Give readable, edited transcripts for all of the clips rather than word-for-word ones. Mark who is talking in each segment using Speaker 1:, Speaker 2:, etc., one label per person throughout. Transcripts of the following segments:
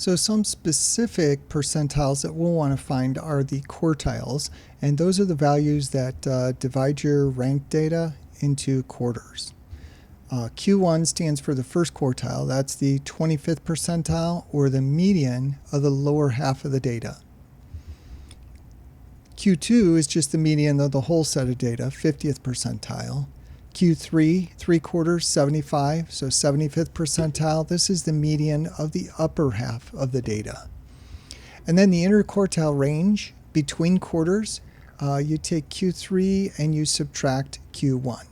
Speaker 1: So some specific percentiles that we'll want to find are the quartiles, and those are the values that divide your ranked data into quarters. Q1 stands for the first quartile. That's the 25th percentile, or the median of the lower half of the data. Q2 is just the median of the whole set of data, 50th percentile. Q3, 3/4, 75, so 75th percentile. This is the median of the upper half of the data. And then the interquartile range between quarters, you take Q3 and you subtract Q1.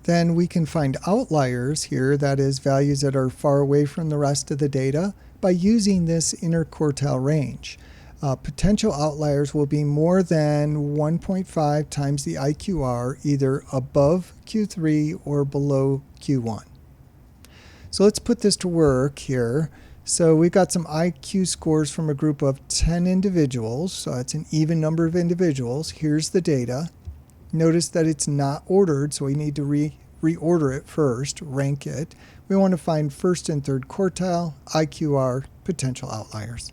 Speaker 1: Then we can find outliers here, that is values that are far away from the rest of the data, by using this interquartile range. Potential outliers will be more than 1.5 times the IQR, either above Q3 or below Q1. So let's put this to work here. So we've got some IQ scores from a group of 10 individuals. So it's an even number of individuals. Here's the data. Notice that it's not ordered, so we need to reorder it first, rank it. We want to find first and third quartile, IQR, potential outliers.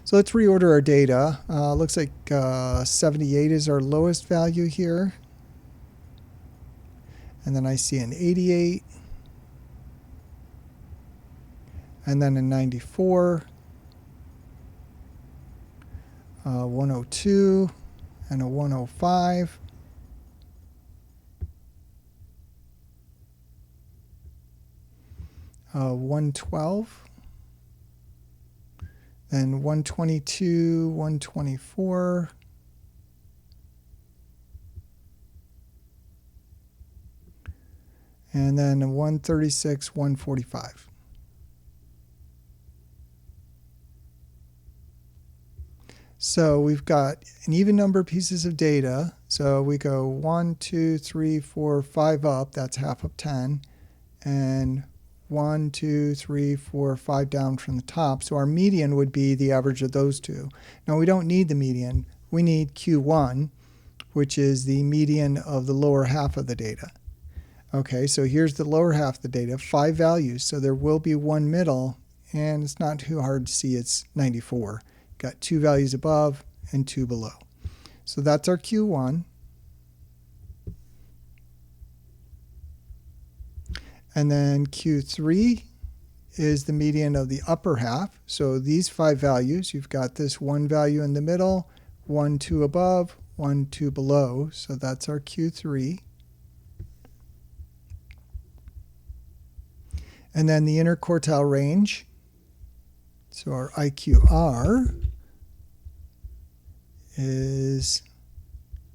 Speaker 1: So let's reorder our data. Looks like 78 is our lowest value here. And then I see an 88. And then a 94. 102. And a 105. Uh, 112. Then 122, 124, and then 136, 145. So we've got an even number of pieces of data. So we go 1, 2, 3, 4, 5 up, that's half of 10, and 1, 2, 3, 4, 5 down from the top. So our median would be the average of those two. Now we don't need the median. We need Q1, which is the median of the lower half of the data. Okay, so here's the lower half of the data, 5 values. So there will be one middle, and it's not too hard to see it's 94. Got 2 values above and 2 below. So that's our Q1. And then Q3 is the median of the upper half. So these 5 values, you've got this one value in the middle, 1, 2 above, 1, 2 below. So that's our Q3. And then the interquartile range, so our IQR is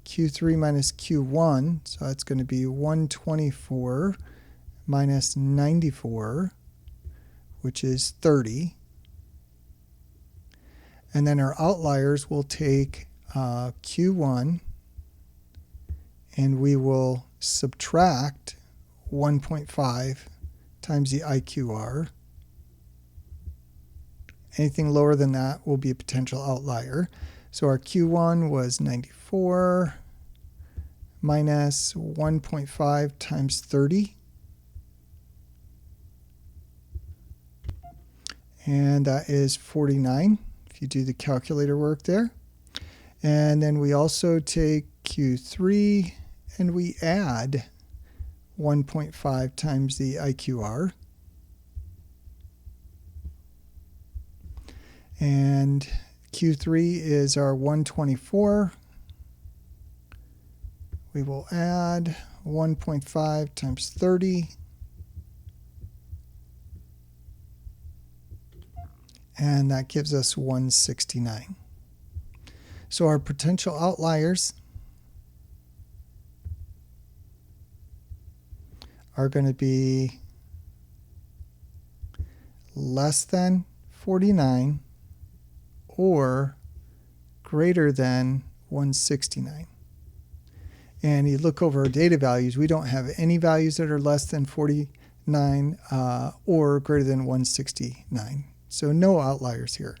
Speaker 1: Q3 minus Q1. So that's going to be 124 minus 94, which is 30. And then our outliers will take Q1 and we will subtract 1.5 times the IQR. Anything lower than that will be a potential outlier. So our Q1 was 94 minus 1.5 times 30. And that is 49, if you do the calculator work there. And then we also take Q3 and we add 1.5 times the IQR. And Q3 is our 124. We will add 1.5 times 30. And that gives us 169. So our potential outliers are going to be less than 49 or greater than 169. And you look over our data values, we don't have any values that are less than 49 or greater than 169. So no outliers here.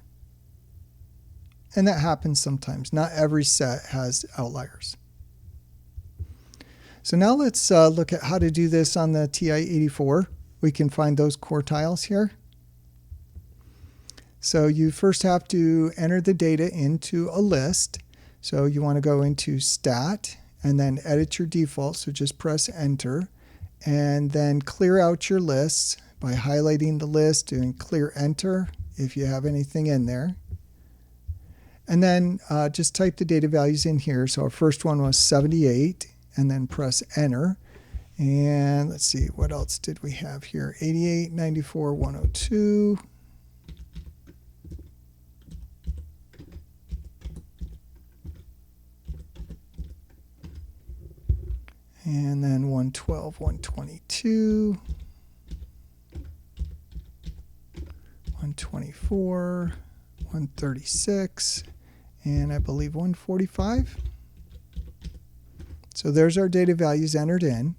Speaker 1: And that happens sometimes. Not every set has outliers. So now let's look at how to do this on the TI-84. We can find those quartiles here. So you first have to enter the data into a list. So you want to go into Stat and then edit your default. So just press Enter and then clear out your lists by highlighting the list and clear Enter if you have anything in there. And then just type the data values in here. So our first one was 78 and then press Enter. And let's see, what else did we have here? 88, 94, 102. And then 112, 122, 124, 136, and I believe 145. So there's our data values entered in.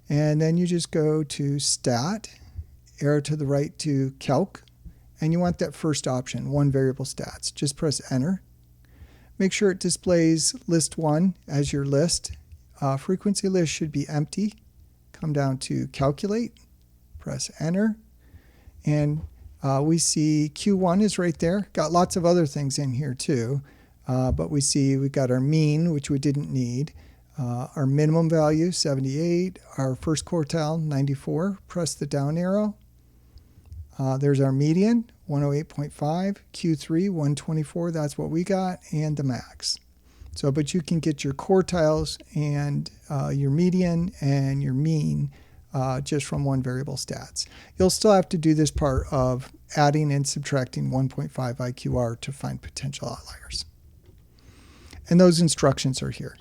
Speaker 1: And then you just go to Stat, arrow to the right to Calc, and you want that first option, one variable stats. Just press Enter. Make sure it displays list 1 as your list. Frequency list should be empty. Come down to Calculate, press Enter, and we see Q1 is right there. Got lots of other things in here too, but we see we got our mean, which we didn't need. Our minimum value, 78. Our first quartile, 94. Press the down arrow. There's our median, 108.5. Q3, 124. That's what we got. And the max. So, but you can get your quartiles and your median and your mean just from one variable stats. You'll still have to do this part of adding and subtracting 1.5 IQR to find potential outliers. And those instructions are here.